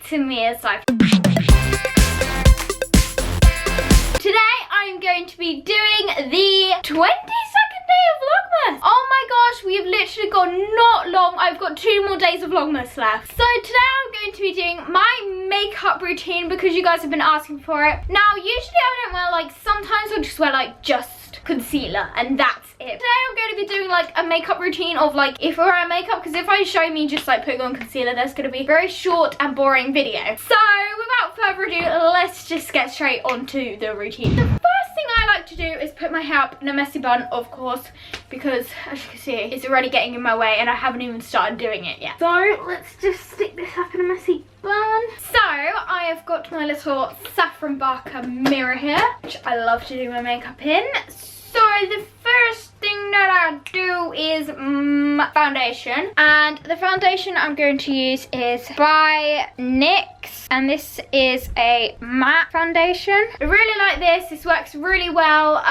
to me as I... Today I'm going to be doing the 22nd day of Vlogmas. Oh my gosh, we have literally got not long. I've got 2 more days of Vlogmas left. So today I'm going to be doing my makeup routine because you guys have been asking for it. Now, usually I don't wear like, sometimes I'll just wear like just concealer and that's it. Today I'm going to be doing like a makeup routine of like if we're wearing makeup, because if I show me just like putting on concealer, that's going to be a very short and boring video. So without further ado, let's just get straight onto the routine. The first thing I like to do is put my hair up in a messy bun, of course, because as you can see, it's already getting in my way and I haven't even started doing it yet. So let's just stick this up in a messy bun. So I have got my little Saffron Barker mirror here, which I love to do my makeup in. So the first thing that I do is foundation, and the foundation I'm going to use is by NYX, and this is a matte foundation. I really like this. This works really well.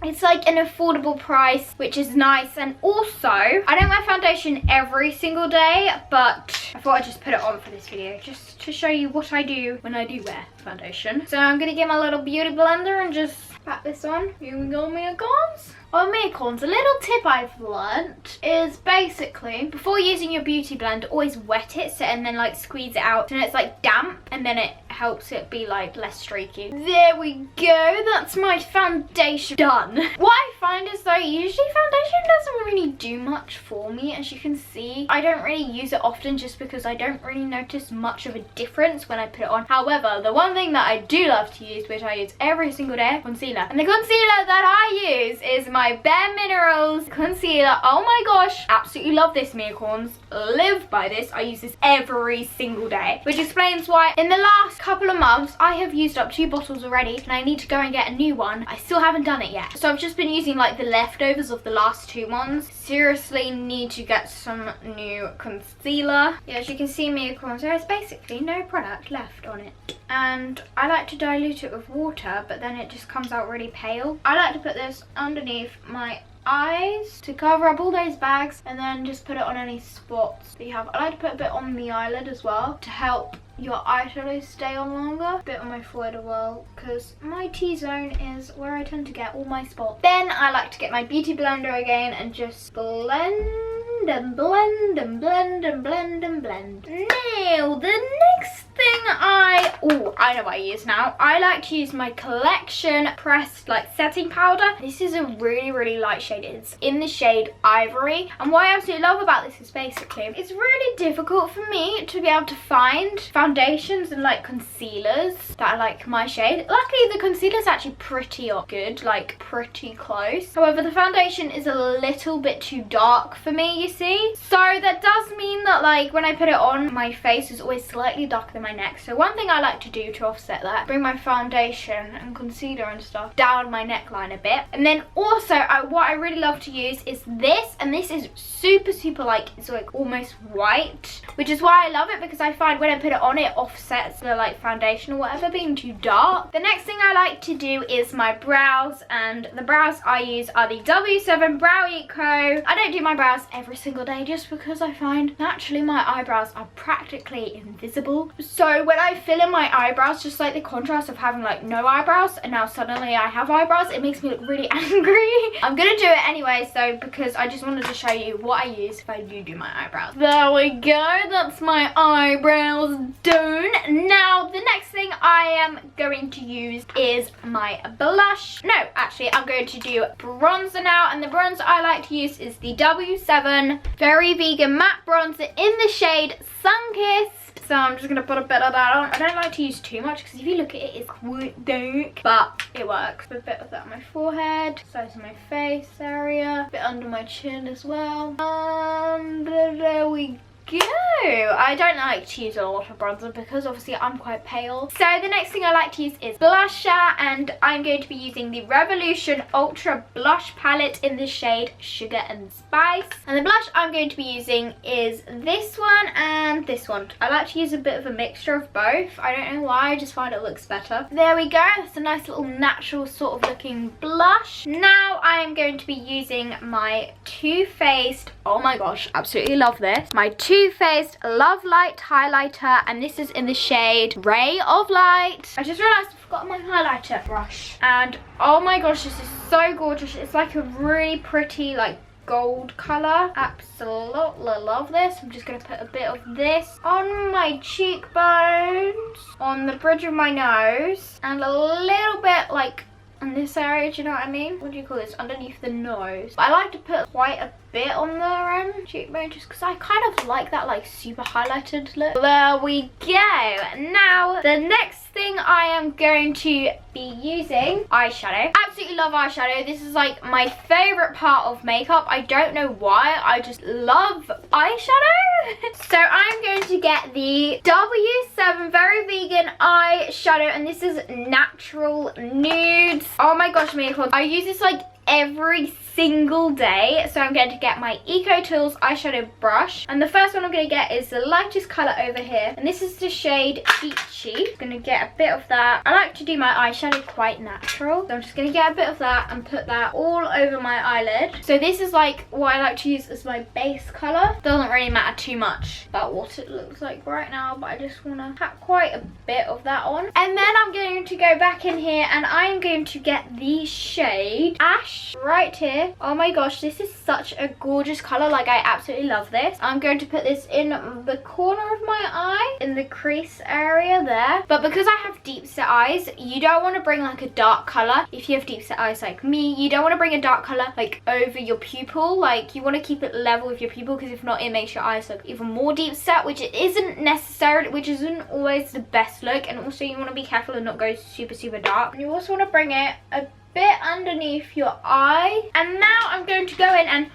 It's like an affordable price, which is nice, and also I don't wear foundation every single day, but I thought I'd just put it on for this video just to show you what I do when I do wear foundation. So I'm gonna get my little beauty blender and just pat this on. Here we go, Maycons. On Maycons, a little tip I've learnt is basically before using your beauty blender, always wet it and then like squeeze it out, and it's like damp, and then it helps it be like less streaky. There we go, that's my foundation done. What I find is though, usually foundation doesn't really do much for me. As you can see, I don't really use it often just because I don't really notice much of a difference when I put it on. However, the one thing that I do love to use, which I use every single day, concealer. And the concealer that I use is my Bare Minerals concealer. Oh my gosh, absolutely love this, Maycons. Live by this. I use this every single day, which explains why in the last couple of months I have used up 2 bottles already, and I need to go and get a new one. I still haven't done it yet, so I've just been using like the leftovers of the last 2 ones. Seriously need to get some new concealer. Yeah, as you can see, Maycons, there is basically no product left on it, and I like to dilute it with water, but then it just comes out really pale. I like to put this underneath my eyes to cover up all those bags, and then just put it on any spots that you have. I like to put a bit on the eyelid as well to help your eyeshadow stay on longer. A bit on my forehead as well, because my T-zone is where I tend to get all my spots. Then I like to get my beauty blender again and just blend and blend and blend and blend and blend. Now the next thing I know what I use now. I like to use my Collection pressed like setting powder. This is a really light shade. It's in the shade Ivory, and what I absolutely love about this is basically it's really difficult for me to be able to find foundations and like concealers that are like my shade. Luckily the concealer is actually pretty good, like pretty close. However, the foundation is a little bit too dark for me, you see. So that does mean that like when I put it on, my face is always slightly darker than my neck. So one thing I like to do to offset that, bring my foundation and concealer and stuff down my neckline a bit. And then also what I really love to use is this, and this is super like, it's like almost white, which is why I love it, because I find when I put it on, it offsets the like foundation or whatever being too dark. The next thing I like to do is my brows, and the brows I use are the W7 Brow Eco. I don't do my brows every single day just because I find naturally my eyebrows are practically invisible. So when I fill in my eyebrows, just like the contrast of having like no eyebrows and now suddenly I have eyebrows, it makes me look really angry. I'm gonna do it anyway, so because I just wanted to show you what I use if I do my eyebrows. There we go, that's my eyebrows done. Now the next thing I am going to use is my blush. No, actually I'm going to do bronzer now, and the bronzer I like to use is the W7 Very Vegan Matte Bronzer in the shade Sunkissed. So I'm just going to put a bit of that on. I don't like to use too much because if you look at it, it's quite dark, but it works. Put a bit of that on my forehead, sides of my face area, a bit under my chin as well. And there we go. I don't like to use a lot of bronzer because obviously I'm quite pale. So the next thing I like to use is blusher, and I'm going to be using the Revolution Ultra Blush Palette in the shade Sugar and Spice. And the blush I'm going to be using is this one and this one. I like to use a bit of a mixture of both. I don't know why, I just find it looks better. There we go. It's a nice little natural sort of looking blush. Now I'm going to be using my Too Faced, oh my gosh, absolutely love this, my Too Faced Faced Love Light highlighter, and this is in the shade Ray of Light. I just realized I forgot my highlighter brush, and oh my gosh, this is so gorgeous. It's like a really pretty like gold color. Absolutely love this. I'm just gonna put a bit of this on my cheekbones, on the bridge of my nose, and a little bit like in this area, do you know what I mean? What do you call this? Underneath the nose. But I like to put quite a bit on the cheekbone just because I kind of like that like super highlighted look. There we go. Now the next thing I am going to be using eyeshadow. Absolutely love eyeshadow. This is like my favorite part of makeup. I don't know why, I just love eyeshadow. So I'm going to get the W7 Very Vegan eyeshadow, and this is Natural Nudes. Oh my gosh, makeup. I use this like every single day. So I'm going to get my Eco Tools eyeshadow brush, and the first one I'm going to get is the lightest colour over here, and this is the shade Peachy. I'm going to get a bit of that. I like to do my eyeshadow quite natural, so I'm just going to get a bit of that and put that all over my eyelid. So this is like what I like to use as my base colour. Doesn't really matter too much about what it looks like right now, but I just want to pack quite a bit of that on. And then I'm going to go back in here and I'm going to get the shade Ash right here. Oh my gosh, this is such a gorgeous color. Like, I absolutely love this. I'm going to put this in the corner of my eye, in the crease area there. But because I have deep set eyes, you don't want to bring like a dark color. If you have deep set eyes like me, you don't want to bring a dark color like over your pupil. Like, you want to keep it level with your pupil, because if not, it makes your eyes look even more deep set, which it isn't necessarily, which isn't always the best look. And also you want to be careful and not go super dark. And you also want to bring it a bit underneath your eye. And now I'm going to go in and,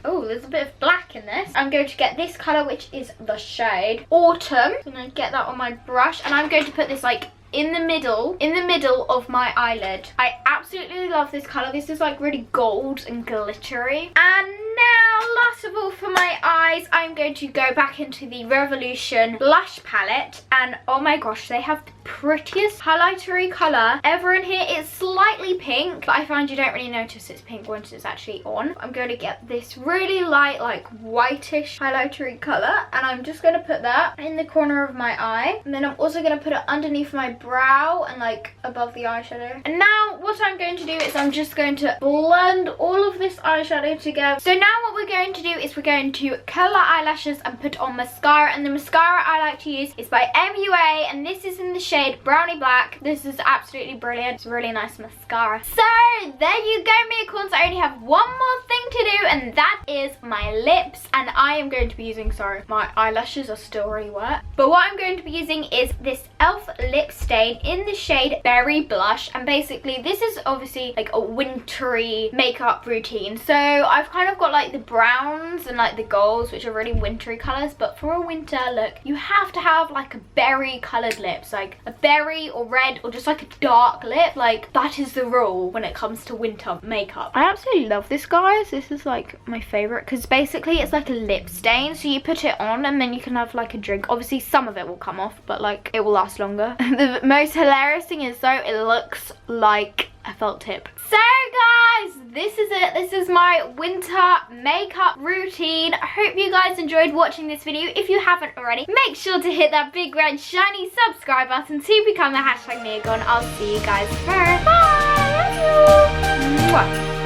oh, there's a bit of black in this. I'm going to get this color, which is the shade Autumn. I'm going to get that on my brush, and I'm going to put this like in the middle of my eyelid. I absolutely love this color. This is like really gold and glittery. And now, last of all, for my eyes, I'm going to go back into the Revolution blush palette, and oh my gosh, they have the prettiest highlightery color ever in here. It's slightly pink, but I find you don't really notice it's pink once it's actually on. I'm going to get this really light, like whitish highlightery color, and I'm just going to put that in the corner of my eye, and then I'm also going to put it underneath my brow and like above the eyeshadow. And now what I'm going to do is I'm just going to blend all of this eyeshadow together. So now what we're going to do is we're going to curl our eyelashes and put on mascara, and the mascara I like to use is by MUA, and this is in the shade Brownie Black. This is absolutely brilliant. It's a really nice mascara. So there you go, Meacons. I only have one more thing to do, and that is my lips, and I am going to be using, sorry, my eyelashes are still really wet, but what I'm going to be using is this e.l.f. lip stain in the shade Berry Blush. And basically this is obviously like a wintry makeup routine, so I've kind of got like the browns and like the golds, which are really wintry colors, but for a winter look you have to have like a berry colored lips, like a berry or red or just like a dark lip. Like, that is the rule when it comes to winter makeup. I absolutely love this, guys. This is like my favorite, because basically it's like a lip stain, so you put it on and then you can have like a drink. Obviously some of it will come off, but like it will last longer. The most hilarious thing is though, it looks like a felt tip. So guys, this is it. This is my winter makeup routine. I hope you guys enjoyed watching this video. If you haven't already, make sure to hit that big red shiny subscribe button to become the #Meagon. I'll see you guys tomorrow. Bye. Love you. Mwah.